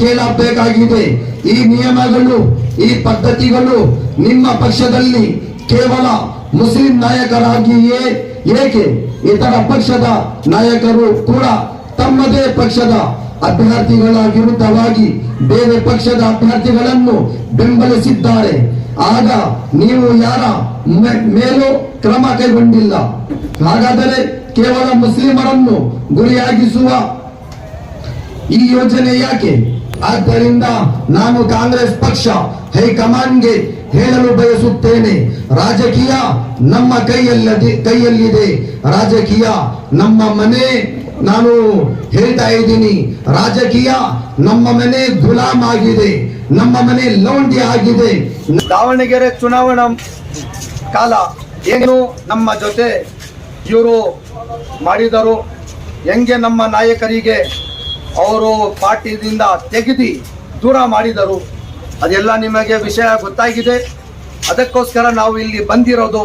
ಕೇಳಬೇಕಾಗಿದೆ. ಈ ನಿಯಮಗಳು, ಈ ಪದ್ಧತಿಗಳು ನಿಮ್ಮ ಪಕ್ಷದಲ್ಲಿ ಕೇವಲ ಮುಸ್ಲಿಂ ನಾಯಕರಾಗಿಯೇ ಏಕೆ ಇತರ ಪಕ್ಷದ ನಾಯಕರು ಕೂಡ ತಮ್ಮದೇ ಪಕ್ಷದ ಅಭ್ಯರ್ಥಿಗಳ ವಿರುದ್ಧವಾಗಿ ಬೇರೆ ಪಕ್ಷದ ಅಭ್ಯರ್ಥಿಗಳನ್ನು ಬೆಂಬಲಿಸಿದ್ದಾರೆ. ಆಗ ನೀವು ಯಾರ ಮೇಲೂ ಕ್ರಮ ಕೈಗೊಂಡಿಲ್ಲ. ಹಾಗಾದರೆ ಕೇವಲ ಮುಸ್ಲಿಮರನ್ನು ಗುರಿಯಾಗಿಸುವ ಈ ಯೋಜನೆ ಯಾಕೆ? ಆದ್ದರಿಂದ ನಾನು ಕಾಂಗ್ರೆಸ್ ಪಕ್ಷ ಹೈಕಮಾಂಡ್ಗೆ ಹೇಳಲು ಬಯಸುತ್ತೇನೆ, ರಾಜಕೀಯ ನಮ್ಮ ಕೈಯಲ್ಲಿದೆ. ರಾಜಕೀಯ ನಮ್ಮ ಮನೆ. ನಾನು ಹೇಳ್ತಾ ಇದ್ದೀನಿ, ರಾಜಕೀಯ ನಮ್ಮ ಮನೆ ಗುಲಾಮ್ ಆಗಿದೆ, ನಮ್ಮ ಮನೆ ಲೌಂಡಿ ಆಗಿದೆ. ದಾವಣಗೆರೆ ಚುನಾವಣಾ ಕಾಲ ಏನು ನಮ್ಮ ಜೊತೆ ಇವರು ಮಾಡಿದರು, ಹೆಂಗೆ ನಮ್ಮ ನಾಯಕರಿಗೆ ಅವರು ಪಾರ್ಟಿಯಿಂದ ತೆಗೆದು ದೂರ ಮಾಡಿದರು, ಅದೆಲ್ಲ ನಿಮಗೆ ವಿಷಯ ಗೊತ್ತಾಗಿದೆ. ಅದಕ್ಕೋಸ್ಕರ ನಾವು ಇಲ್ಲಿ ಬಂದಿರೋದು.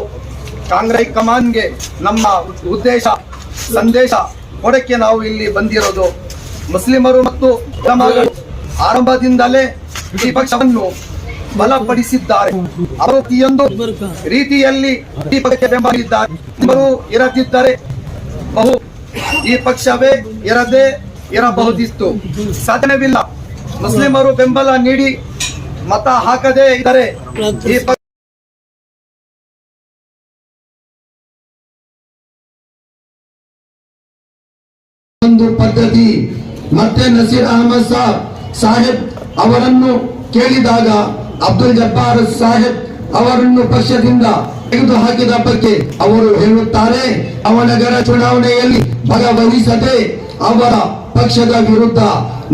ಕಾಂಗ್ರೆಸ್ ಕಮಾನ್ಗೆ ನಮ್ಮ ಉದ್ದೇಶ ಸಂದೇಶ ಕೊಡಕ್ಕೆ ನಾವು ಇಲ್ಲಿ ಬಂದಿರೋದು. ಮುಸ್ಲಿಮರು ಮತ್ತು ಆರಂಭದಿಂದಲೇ ಈ ಪಕ್ಷವನ್ನು ಬಲಪಡಿಸಿದ್ದಾರೆ. ಅವರು ಪ್ರತಿಯೊಂದು ರೀತಿಯಲ್ಲಿ ಈ ಪಕ್ಷಕ್ಕೆ ಬೆಂಬಲಿದ್ದಾರೆ. ಇರದಿದ್ದರೆ ಈ ಪಕ್ಷವೇ ಇರಬಹುದಿತ್ತು. ಸಾಧನವಿಲ್ಲ. ಮುಸ್ಲಿಮರು ಬೆಂಬಲ ನೀಡಿ ಮತ ಹಾಕದೇ ಇದ್ದರೆ ಈ ಒಂದು ಪದ್ಧತಿ. ಮತ್ತೆ ನಸೀರ್ ಅಹಮದ್ ಸಾಹೇಬ್ ಅವರನ್ನು ಕೇಳಿದಾಗ ಅಬ್ದುಲ್ ಜಬ್ಬಾರ್ ಸಾಹೇಬ್ ಅವರನ್ನು ಪಕ್ಷದಿಂದ ತೆಗೆದು ಹಾಕಿದ ಬಗ್ಗೆ ಅವರು ಹೇಳುತ್ತಾರೆ, ಅವನಗರ ಚುನಾವಣೆಯಲ್ಲಿ ಭಾಗವಹಿಸದೆ ಅವರ ಪಕ್ಷದ ವಿರುದ್ಧ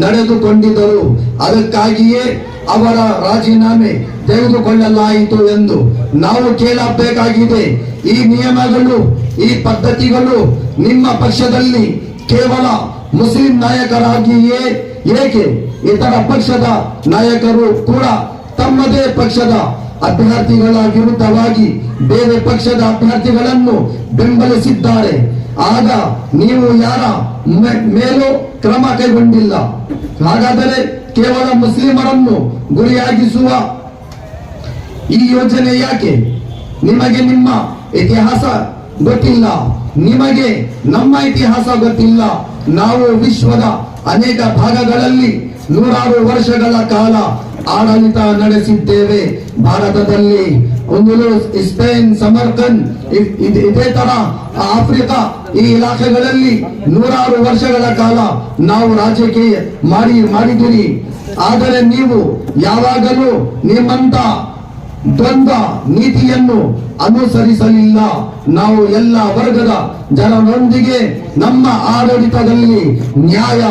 ನಡೆದುಕೊಂಡಿದ್ದರು. ಅದಕ್ಕಾಗಿಯೇ ಅವರ ರಾಜೀನಾಮೆ ತೆಗೆದುಕೊಳ್ಳಲಾಯಿತು ಎಂದು ನಾವು ಕೇಳಬೇಕಾಗಿದೆ. ಈ ನಿಯಮಗಳು, ಈ ಪದ್ಧತಿಗಳು ನಿಮ್ಮ ಪಕ್ಷದಲ್ಲಿ ಕೇವಲ ಮುಸ್ಲಿಂ ನಾಯಕರಾಗಿಯೇ ಏಕೆ ಇತರ ಪಕ್ಷದ ನಾಯಕರು ಕೂಡ ತಮ್ಮದೇ ಪಕ್ಷದ ಅಭ್ಯರ್ಥಿಗಳ ವಿರುದ್ಧವಾಗಿ ಬೇರೆ ಪಕ್ಷದ ಅಭ್ಯರ್ಥಿಗಳನ್ನು ಬೆಂಬಲಿಸಿದ್ದಾರೆ. ಆಗ ನೀವು ಯಾರ ಮೇಲೂ ಕ್ರಮ ಕೈಗೊಂಡಿಲ್ಲ. ಹಾಗಾದರೆ ಕೇವಲ ಮುಸ್ಲಿಮರನ್ನು ಗುರಿಯಾಗಿಸುವ ಈ ಯೋಜನೆ ಯಾಕೆ? ನಿಮಗೆ ನಿಮ್ಮ ಇತಿಹಾಸ ಗೊತ್ತಿಲ್ಲ, ನಿಮಗೆ ನಮ್ಮ ಇತಿಹಾಸ ಗೊತ್ತಿಲ್ಲ. ನಾವು ವಿಶ್ವದ ಅನೇಕ ಭಾಗಗಳಲ್ಲಿ ನೂರಾರು ವರ್ಷಗಳ ಕಾಲ ಆಡಳಿತ ನಡೆಸಿದ್ದೇವೆ. ಭಾರತದಲ್ಲಿ ಒಂದು ಸ್ಪೇನ್, ಸಮರ್ಕಂದ್, ಇದೇ ತರ ಆಫ್ರಿಕಾ ಈ ಇಲಾಖೆಗಳಲ್ಲಿ ನೂರಾರು ವರ್ಷಗಳ ಕಾಲ ನಾವು ರಾಜಕೀಯ ಮಾಡಿದಿರಿ. ಆದರೆ ನೀವು ಯಾವಾಗಲೂ ನಿಮ್ಮಂತ ದ್ವಂದ್ವ ನೀತಿಯನ್ನು ಅನುಸರಿಸಲಿಲ್ಲ. ನಾವು ಎಲ್ಲ ವರ್ಗದ ಜನರೊಂದಿಗೆ ನಮ್ಮ ಆಡಳಿತದಲ್ಲಿ ನ್ಯಾಯ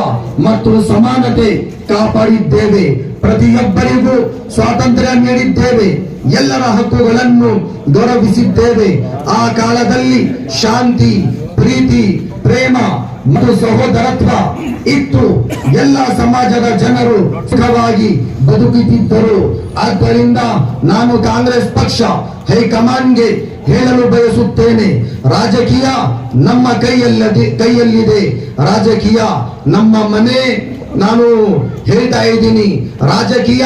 ಮತ್ತು ಸಮಾನತೆ ಕಾಪಾಡಿದ್ದೇವೆ. ಪ್ರತಿಯೊಬ್ಬರಿಗೂ ಸ್ವಾತಂತ್ರ್ಯ ನೀಡಿದ್ದೇವೆ. ಎಲ್ಲರ ಹಕ್ಕುಗಳನ್ನು ಗೌರವಿಸಿದ್ದೇವೆ. ಆ ಕಾಲದಲ್ಲಿ ಶಾಂತಿ, ಪ್ರೀತಿ, ಪ್ರೇಮ ಮತ್ತು ಸಹೋದರತ್ವ ಇತ್ತು. ಎಲ್ಲ ಸಮಾಜದ ಜನರು ಸುಖವಾಗಿ ಬದುಕುತ್ತಿದ್ದರು. ಆದ್ದರಿಂದ ನಾನು ಕಾಂಗ್ರೆಸ್ ಪಕ್ಷ ಹೈಕಮಾಂಡ್ಗೆ ಹೇಳಲು ಬಯಸುತ್ತೇನೆ, ರಾಜಕೀಯ ನಮ್ಮ ಕೈಯಲ್ಲಿದೆ. ರಾಜಕೀಯ ನಮ್ಮ ಮನೆ. ನಾನು ಹೇಳ್ತಾ ಇದ್ದೀನಿ, ರಾಜಕೀಯ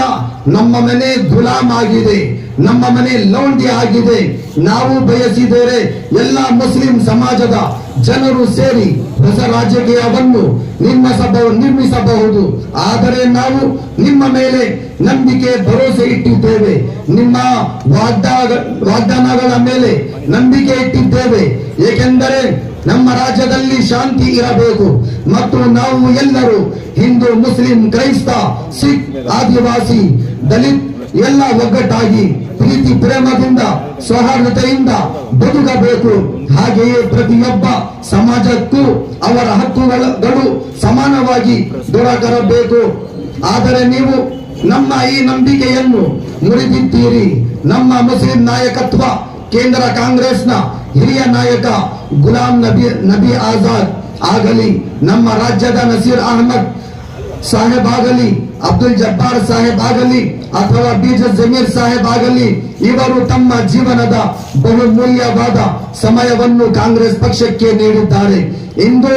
ನಮ್ಮ ಮನೆ ಗುಲಾಮ್ ಆಗಿದೆ, ನಮ್ಮ ಮನೆ ಲೌಂಡಿ ಆಗಿದೆ. ನಾವು ಬಯಸಿದರೆ ಎಲ್ಲ ಮುಸ್ಲಿಂ ಸಮಾಜದ ಜನರು ಸೇರಿ ಹೊಸ ರಾಜಕೀಯವನ್ನು ನಿರ್ಮಿಸಬಹುದು. ಆದರೆ ನಾವು ನಿಮ್ಮ ಮೇಲೆ ನಂಬಿಕೆ ಭರವಸೆ ಇಟ್ಟಿದ್ದೇವೆ. ನಿಮ್ಮ ವಾಗ್ದಾನಗಳ ಮೇಲೆ ನಂಬಿಕೆ ಇಟ್ಟಿದ್ದೇವೆ. ಏಕೆಂದರೆ ನಮ್ಮ ರಾಜ್ಯದಲ್ಲಿ ಶಾಂತಿ ಇರಬೇಕು ಮತ್ತು ನಾವು ಎಲ್ಲರೂ ಹಿಂದೂ, ಮುಸ್ಲಿಂ, ಕ್ರೈಸ್ತ, ಸಿಖ್, ಆದಿವಾಸಿ, ದಲಿತ್ ಎಲ್ಲ ಒಗ್ಗಟ್ಟಾಗಿ ಪ್ರೀತಿ ಪ್ರೇಮದಿಂದ ಸೌಹಾರ್ದತೆಯಿಂದ ಬದುಕಬೇಕು. ಹಾಗೆಯೇ ಪ್ರತಿಯೊಬ್ಬ ಸಮಾಜಕ್ಕೂ ಅವರ ಹಕ್ಕುಗಳು ಸಮಾನವಾಗಿ ದೊರಕಬೇಕು. ಆದರೆ ನೀವು ನಮ್ಮ ಈ ನಂಬಿಕೆಯನ್ನು ಮುರಿದಿದ್ದೀರಿ. ನಮ್ಮ ಮುಸ್ಲಿಂ ನಾಯಕತ್ವ, ಕೇಂದ್ರ ಕಾಂಗ್ರೆಸ್ನ ಹಿರಿಯ ನಾಯಕ ಗುಲಾಂ ನಬಿ ಆಜಾದ್ ಆಗಲಿ, ನಮ್ಮ ರಾಜ್ಯದ ನಸೀರ್ ಅಹಮದ್ ಸಾಹೇಬ್ ಆಗಲಿ, ಅಬ್ದುಲ್ ಜಬ್ಬಾರ್ ಸಾಹೇಬ್ ಆಗಲಿ ಅಥವಾ ಬೀಜರ್ ಜಮೀರ್ ಸಾಹೇಬ್ ಆಗಲಿ, ಇವರು ತಮ್ಮ ಜೀವನದ ಬಹುಮೂಲ್ಯವಾದ ಸಮಯವನ್ನು ಕಾಂಗ್ರೆಸ್ ಪಕ್ಷಕ್ಕೆ ನೀಡಿದ್ದಾರೆ. ಇಂದು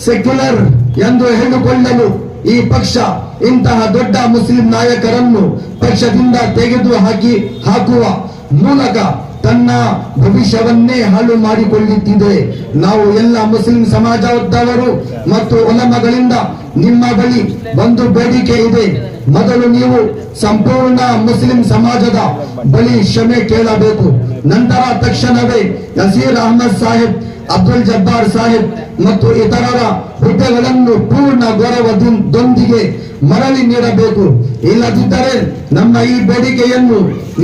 ಸೆಕ್ಯುಲರ್ ಎಂದು ಹೇಳಿಕೊಳ್ಳಲು ಈ ಪಕ್ಷ ಇಂತಹ ದೊಡ್ಡ ಮುಸ್ಲಿಂ ನಾಯಕರನ್ನು ಪಕ್ಷದಿಂದ ತೆಗೆದು ಹಾಕುವ ಮೂಲಕ ತನ್ನ ಭವಿಷ್ಯವನ್ನೇ ಹಾಳು ಮಾಡಿಕೊಳ್ಳುತ್ತಿದೆ. ನಾವು ಎಲ್ಲ ಮುಸ್ಲಿಂ ಸಮಾಜದವರು ಮತ್ತು ಉಲಮಗಳಿಂದ ನಿಮ್ಮ ಬಳಿ ಒಂದು ಬೇಡಿಕೆ ಇದೆ. ಮೊದಲು ನೀವು ಸಂಪೂರ್ಣ ಮುಸ್ಲಿಂ ಸಮಾಜದ ಬಳಿ ಕ್ಷಮೆ ಕೇಳಬೇಕು. ನಂತರ ತಕ್ಷಣವೇ ನಸೀರ್ ಅಹಮದ್ ಸಾಹೇಬ್, ಅಬ್ದುಲ್ ಜಬ್ಬಾರ್ ಸಾಹೇಬ್ ಮತ್ತು ಇತರರ ಹುದ್ದೆಗಳನ್ನು ಪೂರ್ಣ ಗೌರವದೊಂದಿಗೆ ಮರಳಿ ನೀಡಬೇಕು. ಇಲ್ಲದಿದ್ದರೆ ನಮ್ಮ ಈ ಬೇಡಿಕೆಯನ್ನು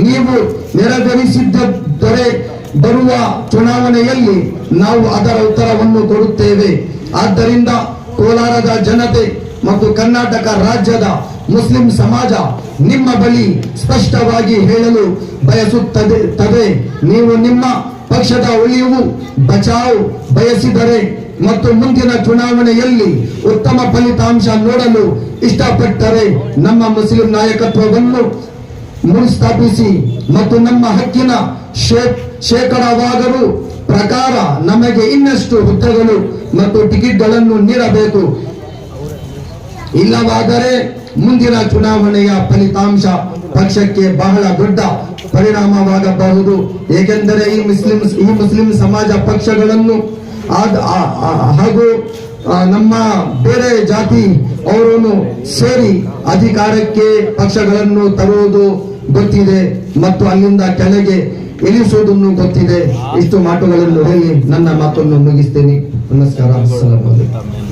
ನೀವು ನೆರವೇರಿಸಿದ್ದರೆ ಬರುವ ಚುನಾವಣೆಯಲ್ಲಿ ನಾವು ಅದರ ಉತ್ತರವನ್ನು ಕೊಡುತ್ತೇವೆ. ಆದ್ದರಿಂದ ಕೋಲಾರದ ಜನತೆ ಮತ್ತು ಕರ್ನಾಟಕ ರಾಜ್ಯದ ಮುಸ್ಲಿಂ ಸಮಾಜ ನಿಮ್ಮ ಬಳಿ ಸ್ಪಷ್ಟವಾಗಿ ಹೇಳಲು ಬಯಸುತ್ತದೆ. ನೀವು ನಿಮ್ಮ ಪಕ್ಷದ ಉಳಿವು ಬಚಾವ್ ಬಯಸಿದರೆ ಮತ್ತು ಮುಂದಿನ ಚುನಾವಣೆಯಲ್ಲಿ ಉತ್ತಮ ಫಲಿತಾಂಶ ನೋಡಲು ಇಷ್ಟಪಟ್ಟರೆ ನಮ್ಮ ಮುಸ್ಲಿಂ ನಾಯಕತ್ವವನ್ನು ಮರುಸ್ಥಾಪಿಸಿ ಮತ್ತು ನಮ್ಮ ಹಕ್ಕಿನ ಶೇಕಡಾವಾರು ಪ್ರಕಾರ ನಮಗೆ ಇನ್ನಷ್ಟು ಹುದ್ದೆಗಳು ಮತ್ತು ಟಿಕೆಟ್ಗಳನ್ನು ನೀಡಬೇಕು. ಇಲ್ಲವಾದರೆ ಮುಂದಿನ ಚುನಾವಣೆಯ ಫಲಿತಾಂಶ ಪಕ್ಷಕ್ಕೆ ಬಹಳ ದೊಡ್ಡ ಪರಿಣಾಮವಾಗಬಹುದು. ಏಕೆಂದರೆ ಈ ಮುಸ್ಲಿಂ ಸಮಾಜ ಪಕ್ಷಗಳನ್ನು ಹಾಗೂ ನಮ್ಮ ಬೇರೆ ಜಾತಿ ಅವರನ್ನು ಸೇರಿ ಅಧಿಕಾರಕ್ಕೆ ಪಕ್ಷಗಳನ್ನು ತರುವುದು ಗೊತ್ತಿದೆ ಮತ್ತು ಅಲ್ಲಿಂದ ಕೆಳಗೆ ಇಳಿಸುವುದನ್ನು ಗೊತ್ತಿದೆ. ಇಷ್ಟು ಮಾತುಗಳನ್ನು ಹೇಳಿ ನನ್ನ ಮಾತನ್ನು ಮುಗಿಸ್ತೇನೆ. ನಮಸ್ಕಾರ. ಅಸ್ಸಲಾಮು ಅಲೈಕುಂ.